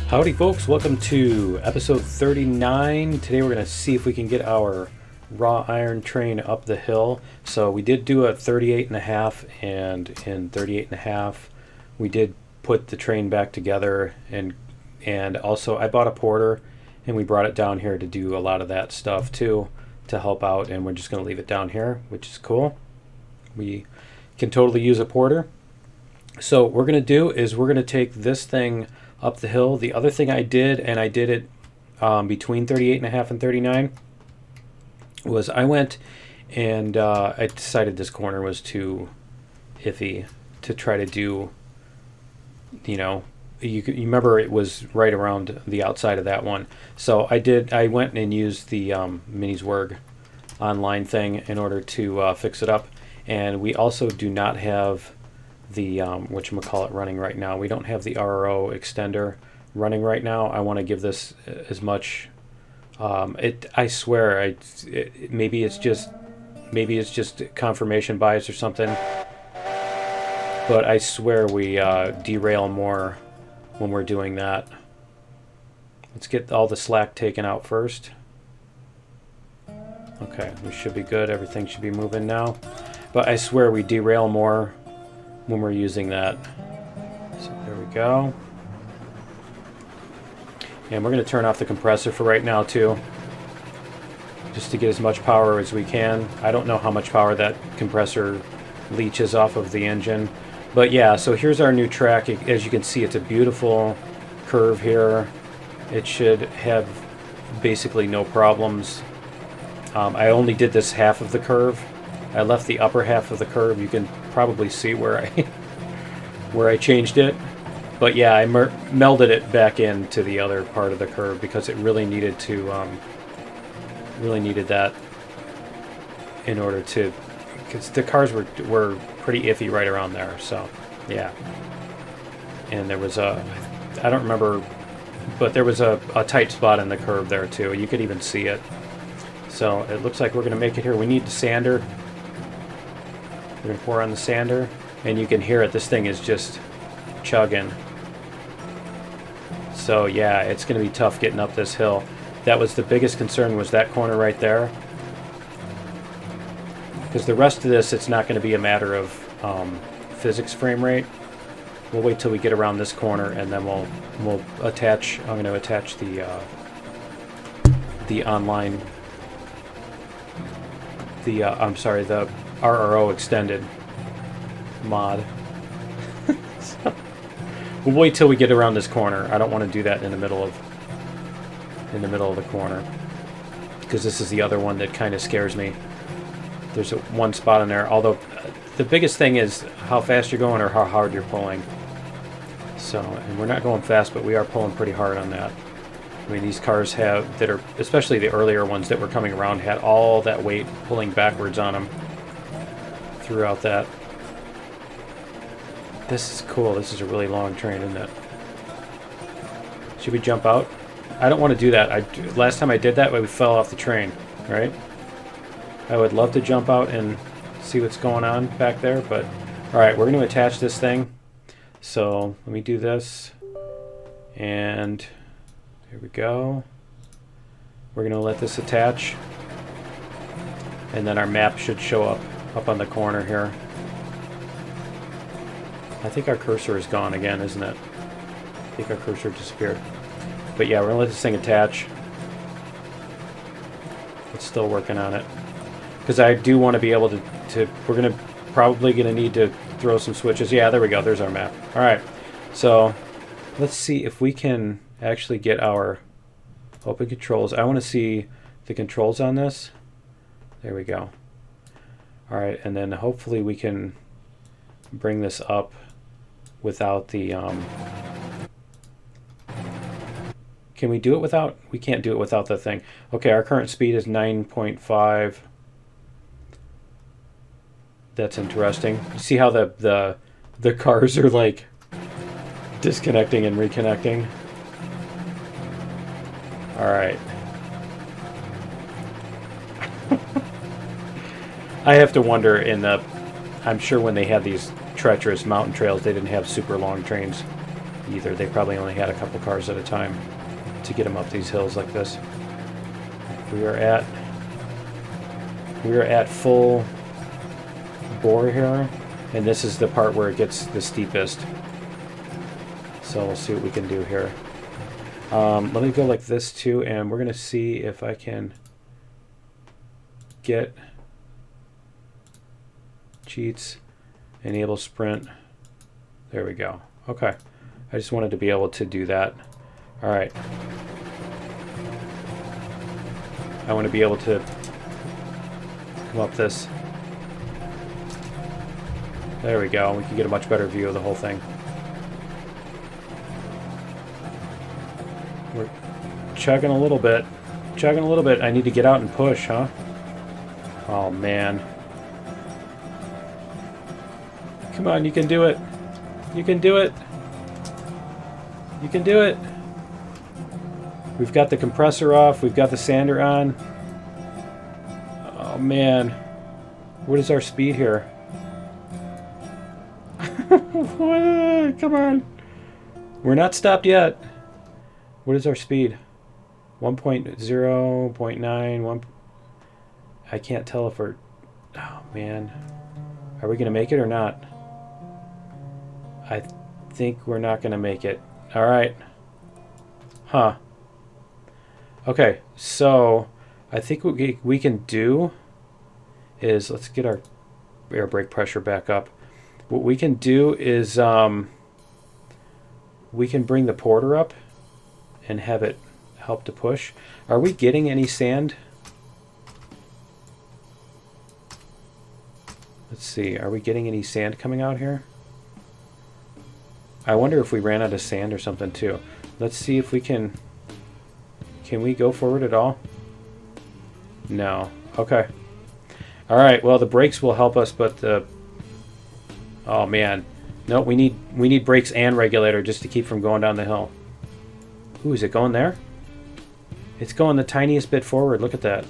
Howdy folks, welcome to episode 39. Today we're going to see if we can get our raw iron train up the hill. So we did do a 38.5, and in 38.5 we did put the train back together, and also I bought a porter and we brought it down here to do a lot of that stuff too, to help out, and we're just going to leave it down here, which is cool. We can totally use a porter. So what we're going to do is we're going to take this thing up the hill. The other thing I did, and I did it between 38.5 and 39, was I went and I decided this corner was too iffy to try to do, you remember it was right around the outside of that one. So I went and used the Miniswerg online thing in order to fix it up. And we also do not have the whatchamacallit running right now. We don't have the RRO extender running right now. I want to give this as much. I swear, maybe it's just confirmation bias or something. But I swear we derail more when we're doing that. Let's get all the slack taken out first. Okay, we should be good. Everything should be moving now. But I swear we derail more when we're using that. So there we go. And we're going to turn off the compressor for right now too, just to get as much power as we can. I don't know how much power that compressor leaches off of the engine, but yeah, so here's our new track. As you can see, it's a beautiful curve here. It should have basically no problems. I only did this half of the curve. I left the upper half of the curve. You can probably see where I changed it, but yeah, I melded it back into the other part of the curve because it really needed to that in order to, because the cars were pretty iffy right around there. So yeah, and there was I don't remember, but there was a tight spot in the curve there too. You could even see it. So it looks like we're going to make it here. We need the sander. We're going to pour on the sander, and you can hear it. This thing is just chugging. So yeah, it's going to be tough getting up this hill. That was the biggest concern, was that corner right there. Because the rest of this, it's not going to be a matter of physics frame rate. We'll wait till we get around this corner, and then we'll attach. I'm going to attach the online. The RRO extended mod. So, we'll wait till we get around this corner. I don't want to do that in the middle of the corner, because this is the other one that kind of scares me. There's one spot in there, although the biggest thing is how fast you're going or how hard you're pulling. So, and we're not going fast, but we are pulling pretty hard on that. I mean, these cars that are, especially the earlier ones that were coming around, had all that weight pulling backwards on them throughout that. This is cool. This is a really long train, isn't it? Should we jump out? I don't want to do that. Last time I did that, we fell off the train, right? I would love to jump out and see what's going on back there, but all right, we're going to attach this thing. So let me do this, and here we go. We're going to let this attach, and then our map should show up on the corner here. I think our cursor is gone again, isn't it? I think our cursor disappeared. But yeah, we're going to let this thing attach. It's still working on it. Because I do want to be able to we're probably going to need to throw some switches. Yeah, there we go. There's our map. All right. So let's see if we can actually get our open controls. I want to see the controls on this. There we go. All right, and then hopefully we can bring this up without the can we do it without? We can't do it without the thing. Okay, our current speed is 9.5. That's interesting. You see how the cars are like disconnecting and reconnecting? All right. I have to wonder I'm sure when they had these treacherous mountain trails, they didn't have super long trains either. They probably only had a couple cars at a time to get them up these hills like this. We are at full bore here, and this is the part where it gets the steepest. So we'll see what we can do here. Let me go like this too, and we're gonna see if I can get cheats, enable sprint. There we go. Okay, I just wanted to be able to do that. All right, I want to be able to come up this. There we go. We can get a much better view of the whole thing. We're chugging a little bit. Chugging a little bit. I need to get out and push, huh? Oh, man. Come on, you can do it. You can do it. You can do it. We've got the compressor off. We've got the sander on. Oh, man. What is our speed here? Come on. We're not stopped yet. What is our speed? 1.0, 0.9, 1. I can't tell if we're... Oh, man. Are we going to make it or not? I think we're not going to make it. All right. Huh. Okay, so I think what we can do is... Let's get our air brake pressure back up. What we can do is we can bring the porter up and have it help to push. Are we getting any sand? Let's see. Are we getting any sand coming out here? I wonder if we ran out of sand or something too. Let's see if we can... Can we go forward at all? No. Okay. All right. Well, the brakes will help us, but the... Oh, man. No, we need brakes and regulator just to keep from going down the hill. Ooh, is it going there? It's going the tiniest bit forward. Look at that.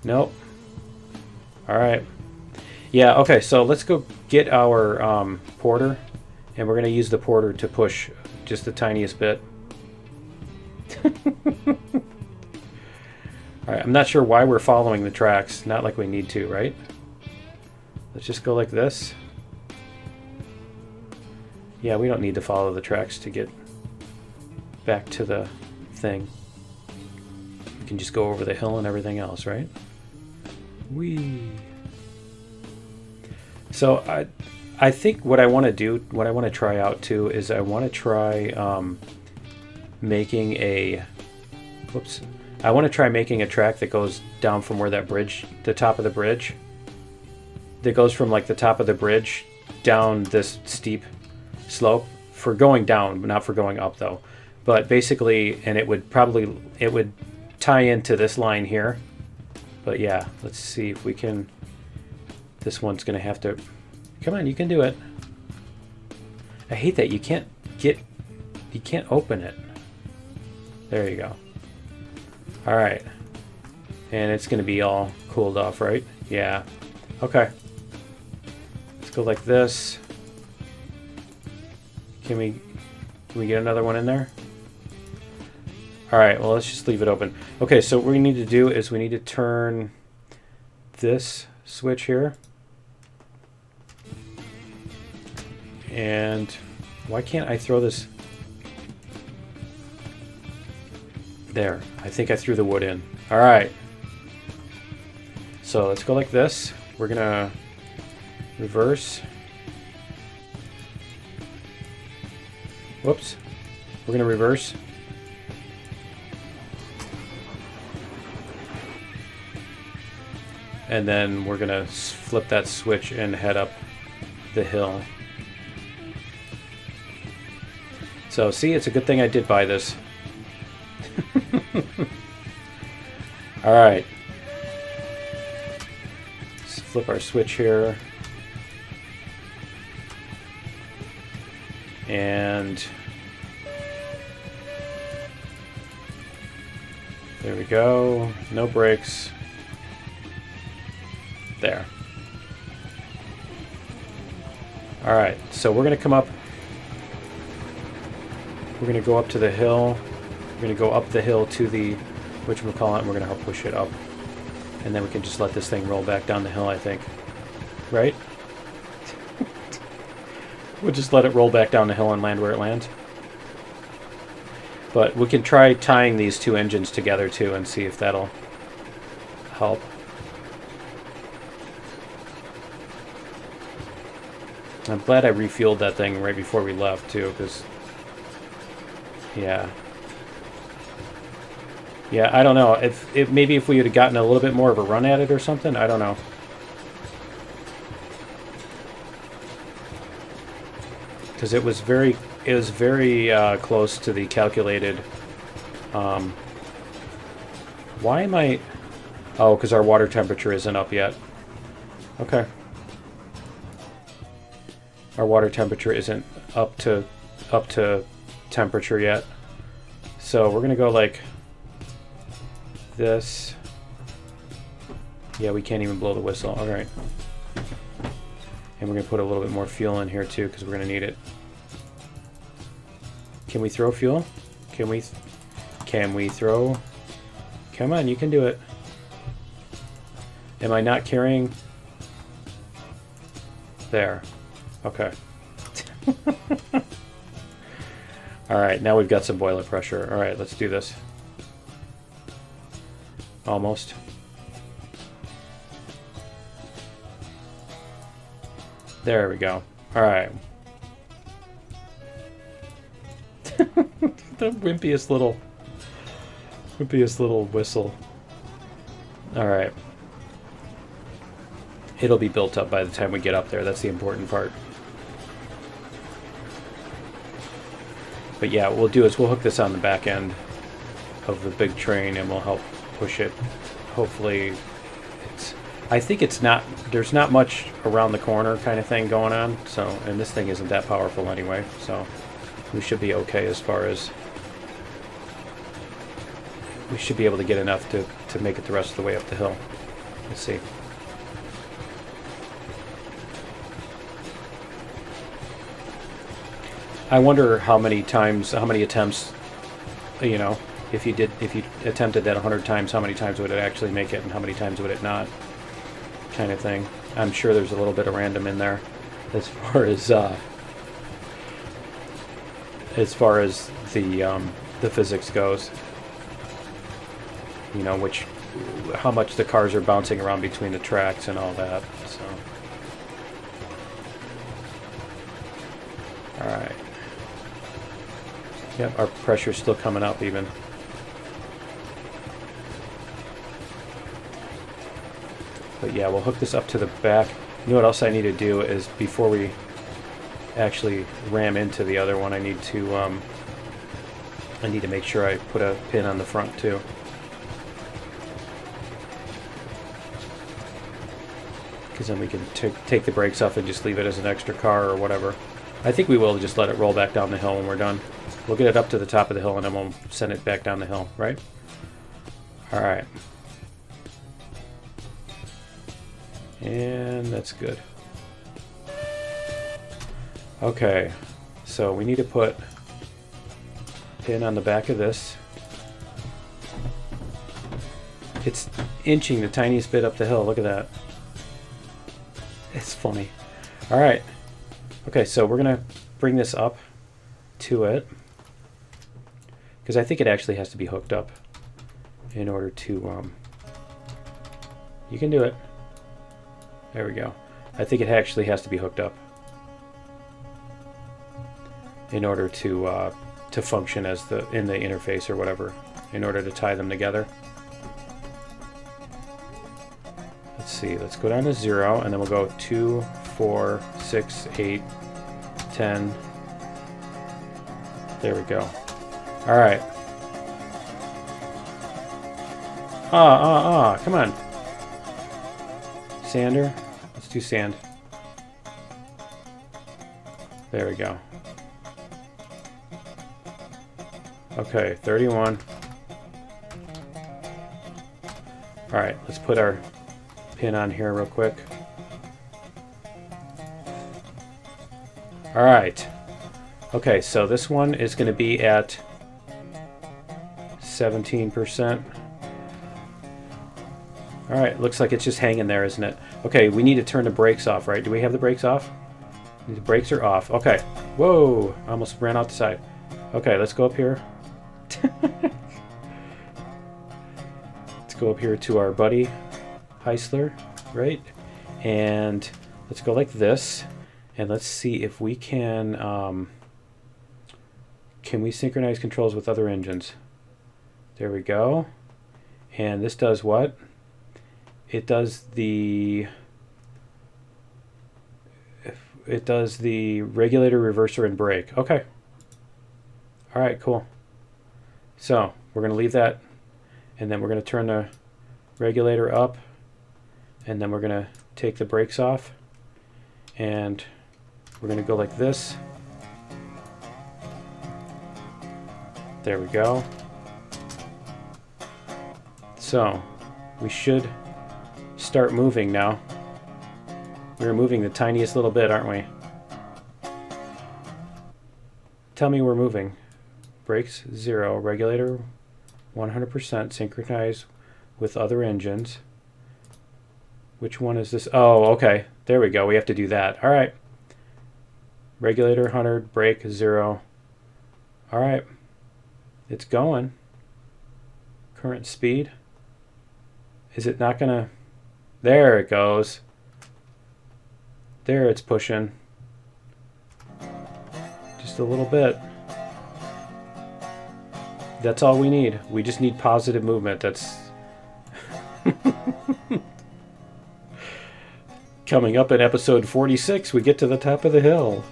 Nope. All right. Yeah, okay, so let's go get our porter, and we're going to use the porter to push just the tiniest bit. All right, I'm not sure why we're following the tracks. Not like we need to, right? Let's just go like this. Yeah, we don't need to follow the tracks to get back to the thing. We can just go over the hill and everything else, right? Whee! So I think what I want to do, what I want to try out too, is I want to try making a... Whoops. I want to try making a track that goes down from where that bridge, the top of the bridge, that goes from like the top of the bridge down this steep slope for going down, but not for going up though. But basically, and it would tie into this line here. But yeah, let's see if we can. This one's gonna have to. Come on, you can do it. I hate that you can't open it. There you go. All right, and it's gonna be all cooled off, right? Yeah. Okay. Let's go like this. Can we get another one in there? All right, well, let's just leave it open. Okay, so what we need to do is we need to turn this switch here. And why can't I throw this? There, I think I threw the wood in. All right. So let's go like this. We're gonna reverse. Whoops. We're gonna reverse. And then we're gonna flip that switch and head up the hill. So see, it's a good thing I did buy this. All right. Let's flip our switch here. And there we go. No brakes. There. All right, so we're going to come up. We're going to go up to the hill. We're going to go up the hill to the whatchamacallit, and we're going to help push it up. And then we can just let this thing roll back down the hill, I think. Right? We'll just let it roll back down the hill and land where it lands. But we can try tying these two engines together too and see if that'll help. I'm glad I refueled that thing right before we left too, because yeah, I don't know if maybe if we had gotten a little bit more of a run at it or something, I don't know. Because it was very close to the calculated. Why am I? Oh, because our water temperature isn't up yet. Okay. Our water temperature isn't up to temperature yet. So we're gonna go like this. Yeah, we can't even blow the whistle. All right. And we're gonna put a little bit more fuel in here too, because we're gonna need it. Can we throw fuel? Can we throw? Come on, you can do it. Am I not carrying? There. Okay. Alright, now we've got some boiler pressure. Alright, let's do this. Almost. There we go. Alright. The wimpiest little whistle. Alright. It'll be built up by the time we get up there. That's the important part. But yeah, what we'll do is we'll hook this on the back end of the big train and we'll help push it. Hopefully I think it's not, there's not much around the corner kind of thing going on. So, and this thing isn't that powerful anyway. So we should be okay as far as, we should be able to get enough to make it the rest of the way up the hill. Let's see. I wonder how many attempts, you know, if you attempted that 100 times, how many times would it actually make it and how many times would it not, kind of thing. I'm sure there's a little bit of random in there as far as the physics goes. You know, how much the cars are bouncing around between the tracks and all that. So, all right. Yep, our pressure's still coming up even. But yeah, we'll hook this up to the back. You know what else I need to do is before we actually ram into the other one, I need to make sure I put a pin on the front too. Because then we can take the brakes off and just leave it as an extra car or whatever. I think we will just let it roll back down the hill when we're done. We'll get it up to the top of the hill and then we'll send it back down the hill, right? All right. And that's good. Okay, so we need to put a pin on the back of this. It's inching the tiniest bit up the hill. Look at that. It's funny. All right. Okay, so we're going to bring this up to it. Because I think it actually has to be hooked up in order to... you can do it. There we go. I think it actually has to be hooked up in order to function as in the interface or whatever, in order to tie them together. Let's see. Let's go down to 0, and then we'll go 2, 4, 6, 8, 10. There we go. All right. Come on. Sander. Let's do sand. There we go. Okay, 31. All right, let's put our pin on here real quick. All right. Okay, so this one is going to be at 17%. All right, looks like it's just hanging there, isn't it? Okay, we need to turn the brakes off, right? Do we have the brakes off? The brakes are off. Okay. Whoa, I almost ran out the side. Okay, let's go up here. Let's go up here to our buddy Heisler, right? And let's go like this. And let's see if we can we synchronize controls with other engines? There we go. And this does what? It does the regulator, reverser, and brake. Okay. All right, cool. So we're going to leave that, and then we're going to turn the regulator up, and then we're going to take the brakes off, and we're going to go like this. There we go. So we should start moving now. We're moving the tiniest little bit, aren't we? Tell me we're moving. Brakes 0, regulator 100%, synchronize with other engines. Which one is this? Oh, okay. There we go. We have to do that. All right. Regulator 100, brake 0. All right. It's going. Current speed. Is it not going to... There it goes. There it's pushing. Just a little bit. That's all we need. We just need positive movement. That's... Coming up in episode 46, we get to the top of the hill.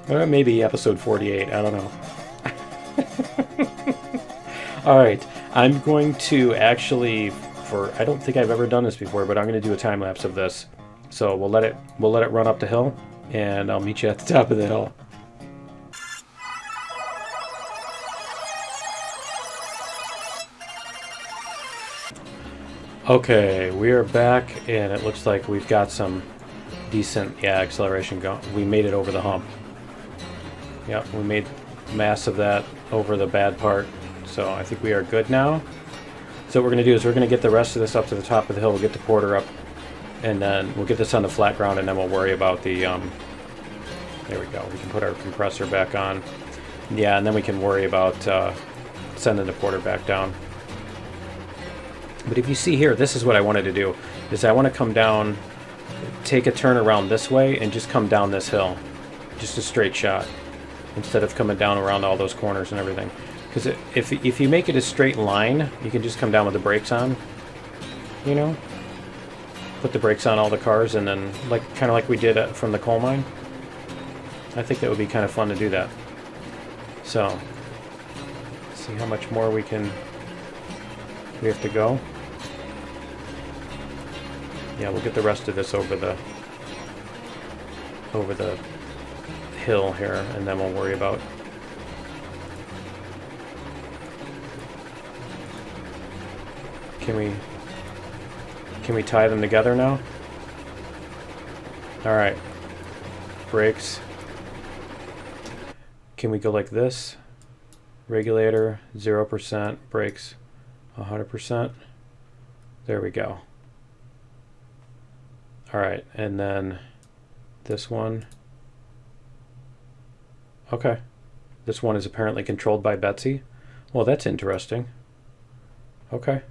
Or maybe episode 48. I don't know. All right. I'm going to actually... I don't think I've ever done this before, but I'm going to do a time lapse of this. So we'll let it run up the hill, and I'll meet you at the top of the hill. Okay, we are back, and it looks like we've got some decent acceleration going. We made it over the hump. Yep, we made mass of that over the bad part. So I think we are good now. So what we're going to do is we're going to get the rest of this up to the top of the hill. We'll get the porter up, and then we'll get this on the flat ground, and then we'll worry about the... there we go. We can put our compressor back on. Yeah, and then we can worry about sending the porter back down. But if you see here, this is what I wanted to do. Is I want to come down, take a turn around this way, and just come down this hill. Just a straight shot. Instead of coming down around all those corners and everything. Because if you make it a straight line, you can just come down with the brakes on, you know? Put the brakes on all the cars, and then, kind of like we did from the coal mine. I think that would be kind of fun to do that. So, see how much more we have to go. Yeah, we'll get the rest of this over the hill here, and then we'll worry about... Can we tie them together now? All right. Brakes. Can we go like this? Regulator 0%, brakes 100%. There we go. All right, and then this one. Okay. This one is apparently controlled by Betsy. Well, that's interesting. Okay.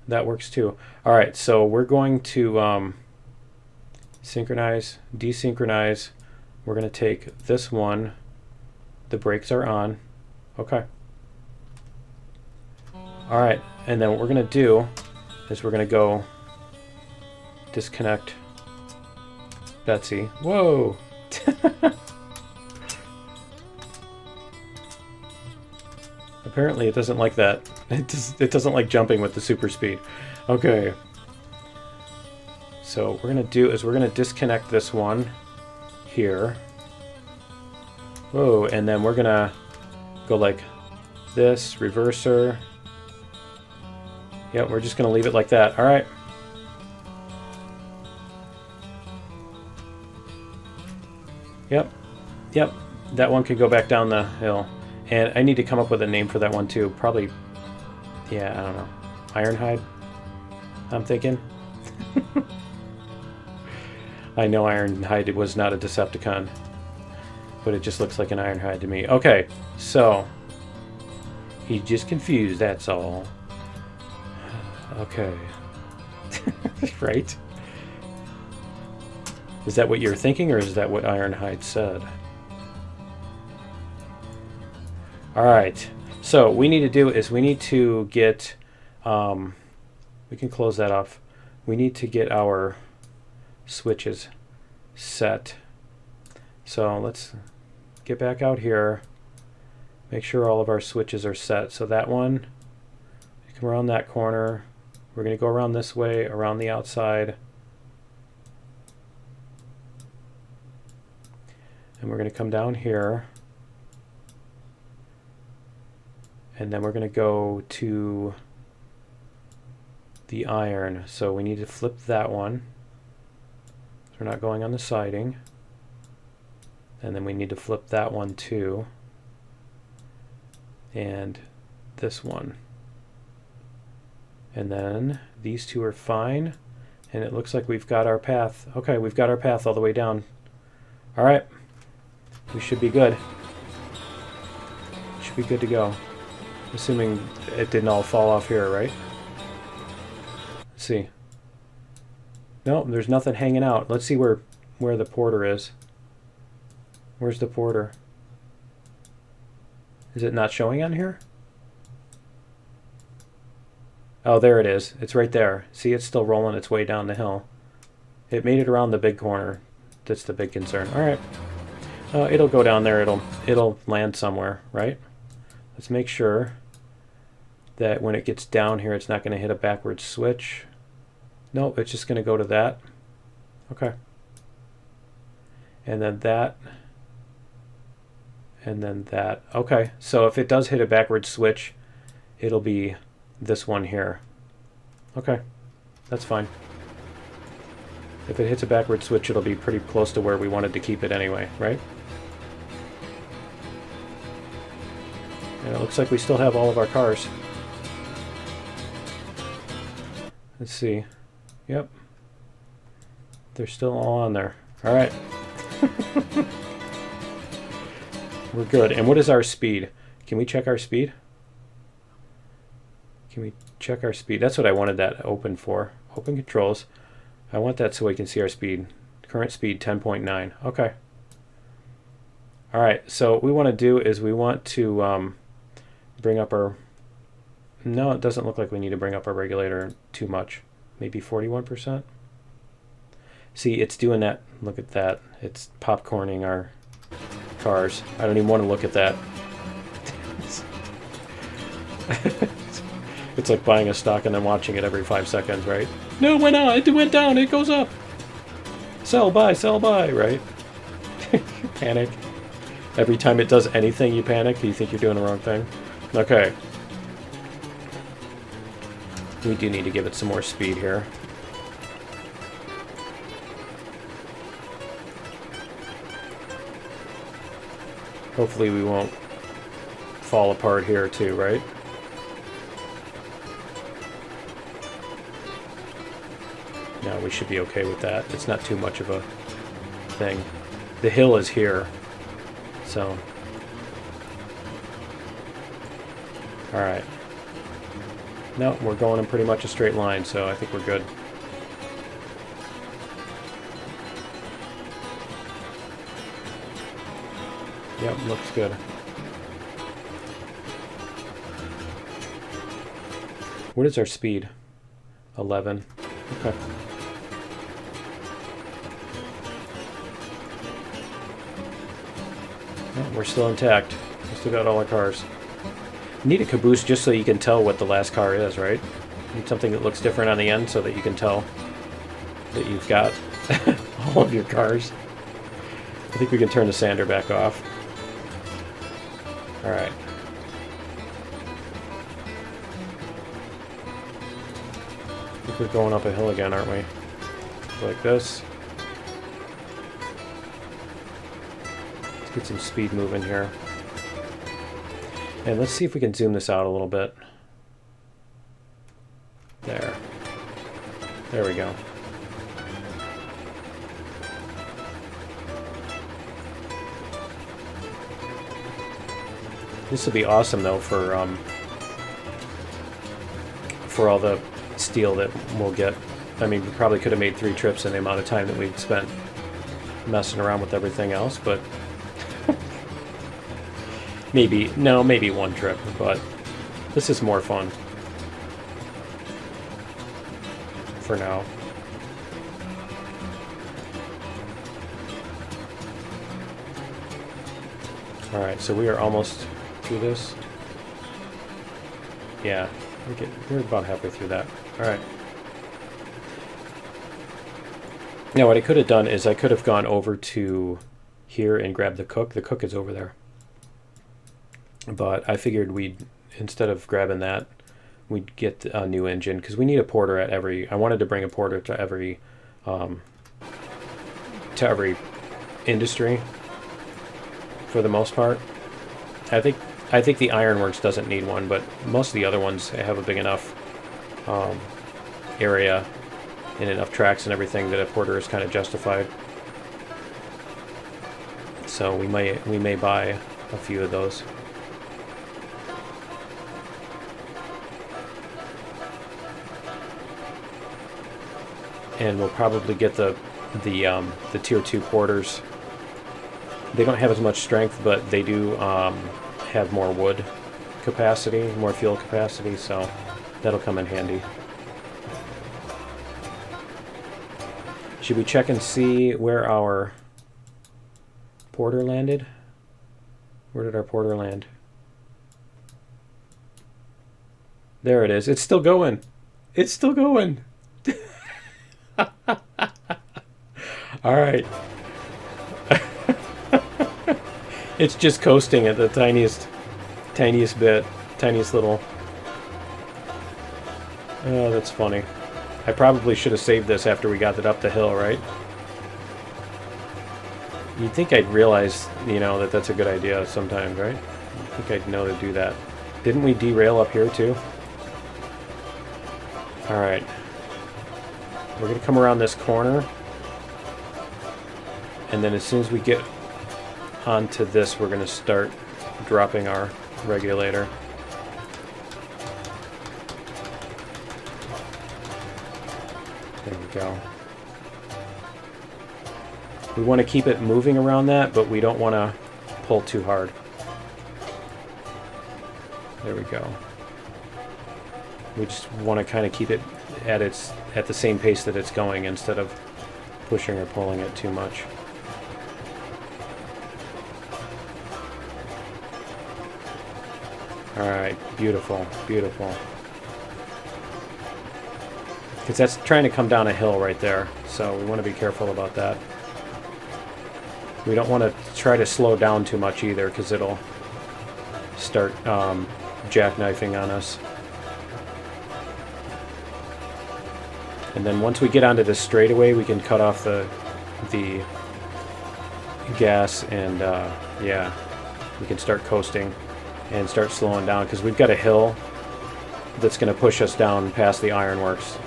That works too. All right, so we're going to synchronize, desynchronize. We're going to take this one. The brakes are on. Okay. All right, and then what we're going to do is we're going to go disconnect Betsy. Whoa! Apparently it doesn't like that. It doesn't like jumping with the super speed. Okay. So what we're going to do is we're going to disconnect this one here. Whoa, and then we're going to go like this, reverser. Yep, we're just going to leave it like that. All right. Yep. Yep. That one could go back down the hill. And I need to come up with a name for that one too. Probably, yeah, I don't know. Ironhide, I'm thinking. I know Ironhide was not a Decepticon, but it just looks like an Ironhide to me. Okay, so he's just confused, that's all. Okay. Right? Is that what you're thinking, or is that what Ironhide said? Alright, so what we need to do is we need to get, we can close that off. We need to get our switches set. So let's get back out here, make sure all of our switches are set. So that one, come around that corner. We're going to go around this way, around the outside. And we're going to come down here. And then we're going to go to the iron. So we need to flip that one. So we're not going on the siding. And then we need to flip that one too. And this one. And then these two are fine. And it looks like we've got our path. Okay, we've got our path all the way down. All right. We should be good. Should be good to go. Assuming it didn't all fall off here, right? Let's see. No, there's nothing hanging out. Let's see where the porter is. Where's the porter? Is it not showing on here? Oh, there it is. It's right there. See, it's still rolling its way down the hill. It made it around the big corner. That's the big concern. All right. It'll go down there. It'll land somewhere, right? Let's make sure that when it gets down here, it's not going to hit a backwards switch. Nope, it's just going to go to that. Okay. And then that. And then that. Okay, so if it does hit a backwards switch, it'll be this one here. Okay, that's fine. If it hits a backward switch, it'll be pretty close to where we wanted to keep it anyway, right? And it looks like we still have all of our cars. Let's see. Yep. They're still all on there. All right. We're good. And what is our speed? Can we check our speed? Can we check our speed? That's what I wanted that open for. Open controls. I want that so we can see our speed. Current speed 10.9. Okay. All right. So what we want to do is we want to bring up our... No, it doesn't look like we need to bring up our regulator too much. Maybe 41%. See, it's doing that. Look at that. It's popcorning our cars. I don't even want to look at that. It's like buying a stock and then watching it every 5 seconds, right? No, it went out. It went down. It goes up. Sell, buy, right? Panic. Every time it does anything, you panic. You think you're doing the wrong thing. Okay. We do need to give it some more speed here. Hopefully we won't fall apart here too, right? No, we should be okay with that. It's not too much of a thing. The hill is here, so... Alright. No, we're going in pretty much a straight line, so I think we're good. Yep, looks good. What is our speed? 11. Okay. No, we're still intact. We still got all our cars. Need a caboose just so you can tell what the last car is, right? Need something that looks different on the end so that you can tell that you've got all of your cars. I think we can turn the sander back off. Alright. I think we're going up a hill again, aren't we? Like this. Get some speed moving here. And let's see if we can zoom this out a little bit. There. There we go. This would be awesome though for all the steel that we'll get. I mean, we probably could have made 3 trips in the amount of time that we'd spent messing around with everything else, but maybe 1 trip, but this is more fun for now. Alright, so we are almost through this. Yeah, we're about halfway through that. Alright. Now what I could have done is I could have gone over to here and grabbed the cook. The cook is over there. But I figured instead of grabbing that, we'd get a new engine, because we need a porter at every... I wanted to bring a porter to every industry for the most part. I think the ironworks doesn't need one, but most of the other ones have a big enough area and enough tracks and everything that a porter is kind of justified. So we may buy a few of those. And we'll probably get the tier 2 porters. They don't have as much strength, but they do have more wood capacity, more fuel capacity, so that'll come in handy. Should we check and see where our porter landed? Where did our porter land? There it is. It's still going. It's still going. All right. It's just coasting at the tiniest bit, tiniest little. Oh, that's funny. I probably should have saved this after we got it up the hill, right? You'd think I'd realize, that that's a good idea sometimes, right? I think I'd know to do that. Didn't we derail up here too? All right. We're going to come around this corner. And then as soon as we get onto this, we're going to start dropping our regulator. There we go. We want to keep it moving around that, but we don't want to pull too hard. There we go. We just want to kind of keep it at the same pace that it's going instead of pushing or pulling it too much. Alright, beautiful, beautiful. Because that's trying to come down a hill right there, so we want to be careful about that. We don't want to try to slow down too much either, because it'll start jackknifing on us. And then once we get onto this straightaway, we can cut off the gas and yeah, we can start coasting and start slowing down, because we've got a hill that's going to push us down past the ironworks.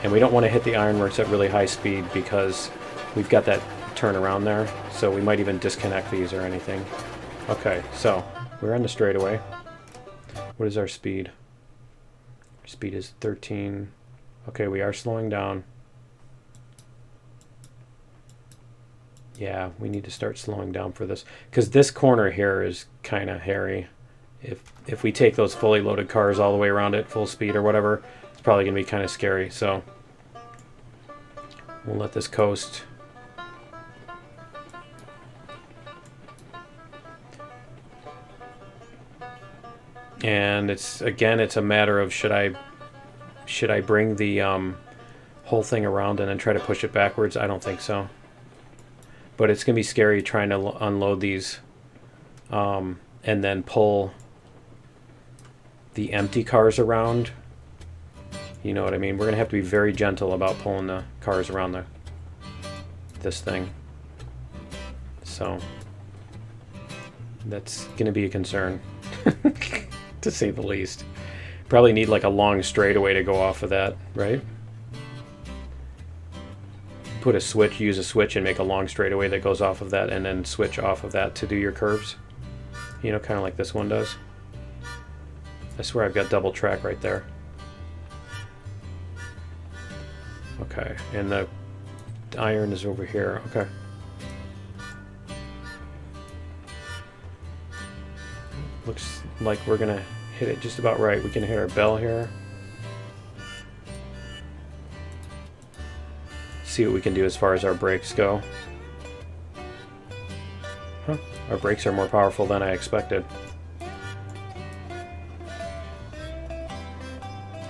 And we don't want to hit the ironworks at really high speed because we've got that turnaround there, so we might even disconnect these or anything. Okay, so we're on the straightaway. What is our speed? Our speed is 13. Okay, we are slowing down. Yeah, we need to start slowing down for this, because this corner here is kind of hairy. If we take those fully loaded cars all the way around at full speed or whatever, it's probably going to be kind of scary. So we'll let this coast. And it's a matter of should I bring the whole thing around and then try to push it backwards? I don't think so. But it's going to be scary trying to unload these and then pull the empty cars around. You know what I mean? We're going to have to be very gentle about pulling the cars around this thing. So That's going to be a concern, to say the least. Probably need like a long straightaway to go off of that, right? Put a switch, use a switch and make a long straightaway that goes off of that, and then switch off of that to do your curves. You know, kind of like this one does. I swear I've got double track right there. Okay, and the iron is over here. Okay. Looks like we're gonna hit it just about right. We can hit our bell here. See what we can do as far as our brakes go. Huh, our brakes are more powerful than I expected.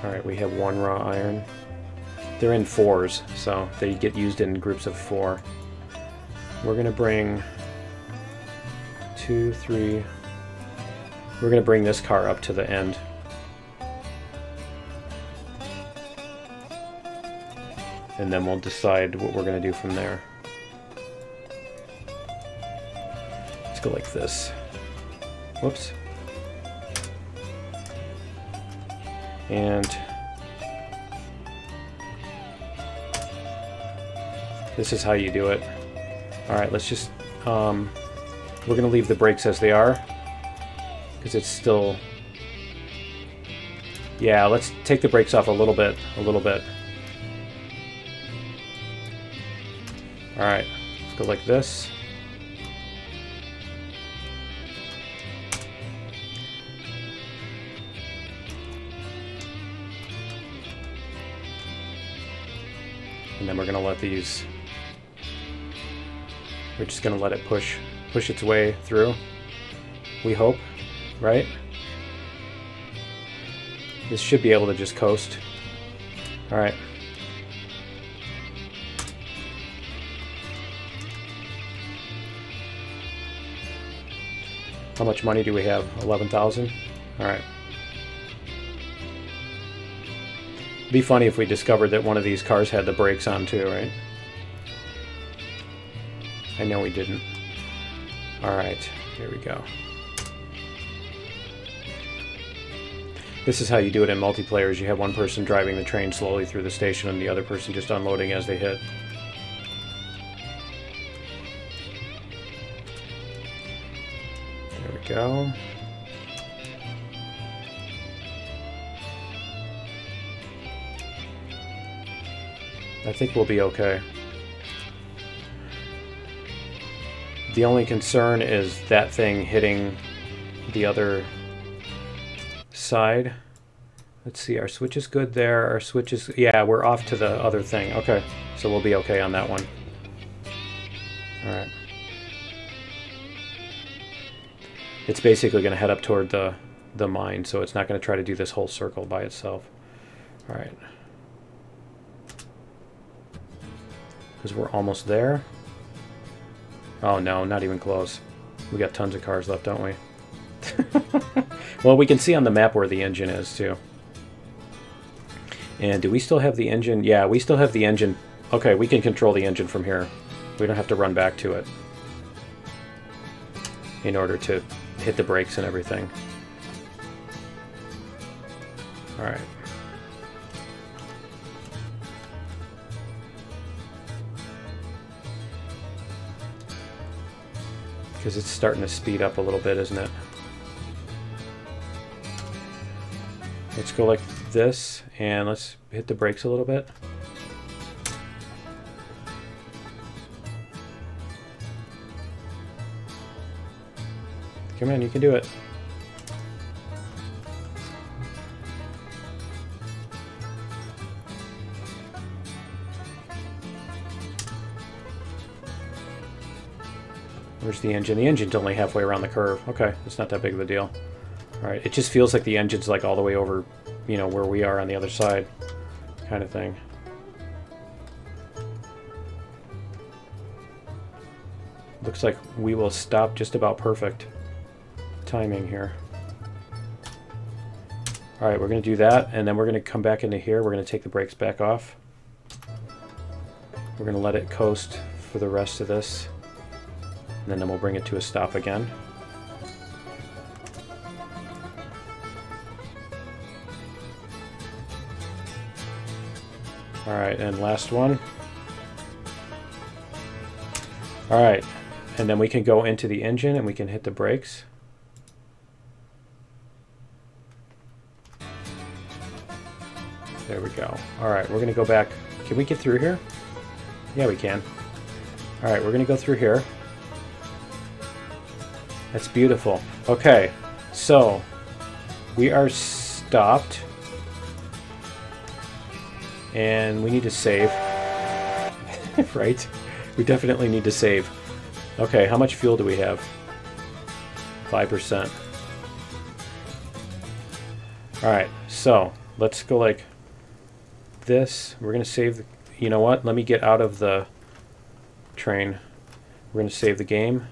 Alright, we have one raw iron. They're in 4s, so they get used in groups of 4. We're gonna bring 2, 3. We're gonna bring this car up to the end. And then we'll decide what we're gonna do from there. Let's go like this. Whoops. And this is how you do it. Alright, let's just, we're gonna leave the brakes as they are, because it's still, yeah, let's take the brakes off a little bit. Alright, let's go like this. And then we're going to let these, we're just going to let it push its way through. We hope, right? This should be able to just coast. Alright. How much money do we have? 11,000? Alright. It'd be funny if we discovered that one of these cars had the brakes on too, right? I know we didn't. Alright, here we go. This is how you do it in multiplayer. You have one person driving the train slowly through the station and the other person just unloading as they hit. There we go. I think we'll be okay. The only concern is that thing hitting the other side. Let's see, our switch is good there. Our switch is, yeah, we're off to the other thing. Okay, so we'll be okay on that one. All right. It's basically going to head up toward the mine, so it's not going to try to do this whole circle by itself. All right. Because we're almost there. Oh no, not even close. We got tons of cars left, don't we? Well, we can see on the map where the engine is too. And do we still have the engine? Yeah, we still have the engine. Okay, we can control the engine from here. We don't have to run back to it in order to hit the brakes and everything. All right. Because it's starting to speed up a little bit, isn't it? Let's go like this, and let's hit the brakes a little bit. Come on, you can do it. Where's the engine? The engine's only halfway around the curve. Okay, it's not that big of a deal. Alright, it just feels like the engine's like all the way over, you know, where we are on the other side, kind of thing. Looks like we will stop just about perfect timing here. Alright, we're going to do that, and then we're going to come back into here. We're going to take the brakes back off. We're going to let it coast for the rest of this. And then we'll bring it to a stop again. All right, and last one. All right, and then we can go into the engine and we can hit the brakes. There we go. All right, we're gonna go back. Can we get through here? Yeah, we can. All right, we're gonna go through here. That's beautiful. Okay, so we are stopped and we need to save. Right? We definitely need to save. Okay, how much fuel do we have? 5%. All right, so let's go like this. We're gonna save. You know what? Let me get out of the train. We're gonna save the game.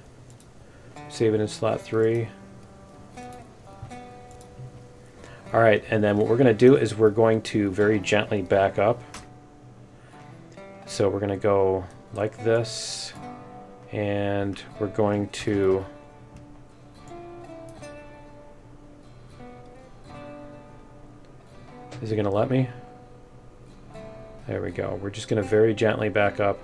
Save it in slot 3. All right, and then what we're gonna do is we're going to very gently back up. So we're gonna go like this, and we're going to is it gonna let me? There we go. We're just gonna very gently back up.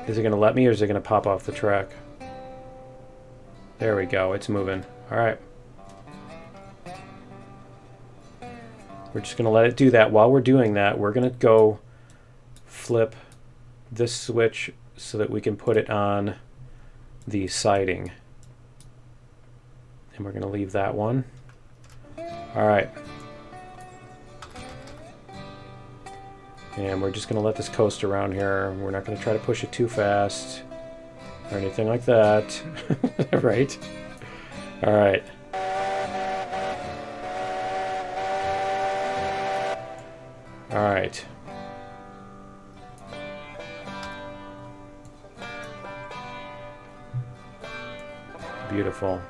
Is it going to let me, or is it going to pop off the track? There we go. It's moving. All right. We're just going to let it do that. While we're doing that, we're going to go flip this switch so that we can put it on the siding. And we're going to leave that one. All right. And we're just going to let this coast around here. We're not going to try to push it too fast or anything like that. Right? All right. All right. Beautiful.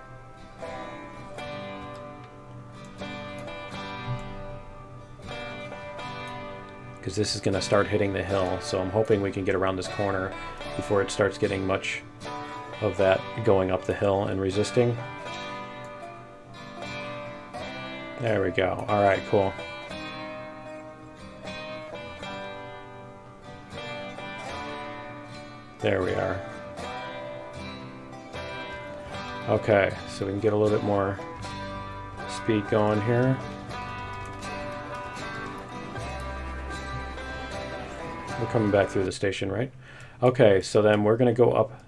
Because this is going to start hitting the hill, so I'm hoping we can get around this corner before it starts getting much of that going up the hill and resisting. There we go. All right, cool. There we are. Okay, so we can get a little bit more speed going here. We're coming back through the station, right? Okay, so then we're going to go up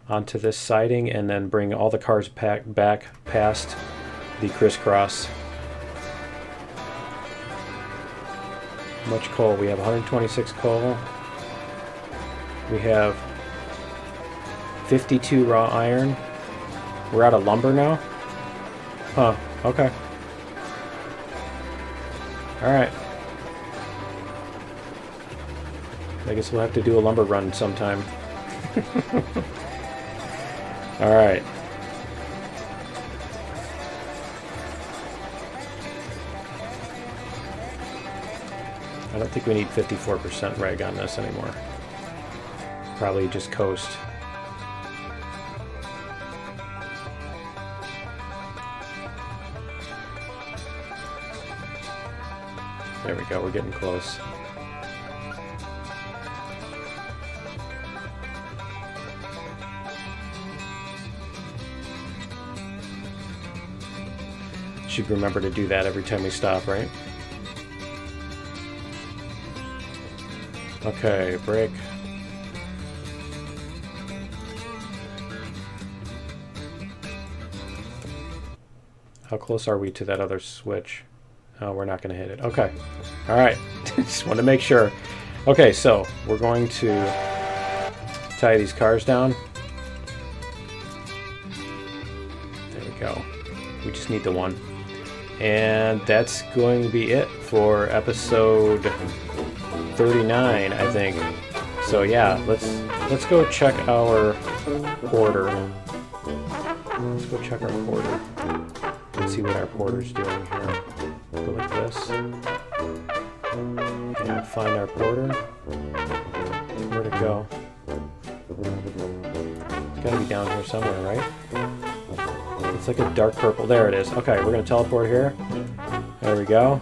onto this siding and then bring all the cars back past the crisscross. How much coal? We have 126 coal. We have 52 raw iron. We're out of lumber now? Huh, okay. Alright. I guess we'll have to do a lumber run sometime. Alright. I don't think we need 54% reg on this anymore. Probably just coast. There we go, we're getting close. Should remember to do that every time we stop, right? Okay, brake. How close are we to that other switch? Oh, we're not going to hit it. Okay. All right. Just want to make sure. Okay, so we're going to tie these cars down. There we go. We just need the one. And that's going to be it for episode 39, I think. So yeah, let's go check our order. Let's go check our order. Let's see what our porter's doing here. Go like this. And find our porter. Where'd it go? It's gotta be down here somewhere, right? It's like a dark purple. There it is. Okay, we're gonna teleport here. There we go.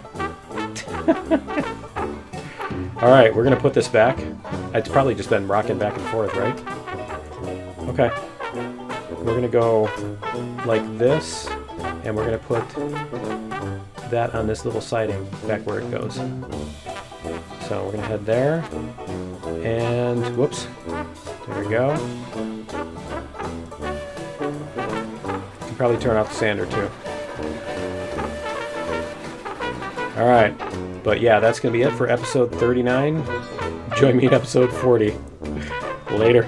All right, we're gonna put this back. It's probably just been rocking back and forth, right? Okay. We're gonna go like this, and we're gonna put that on this little siding back where it goes. So we're gonna head there, and whoops, there we go. You can probably turn off the sander too. All right, but yeah, that's gonna be it for episode 39. Join me in episode 40. Later.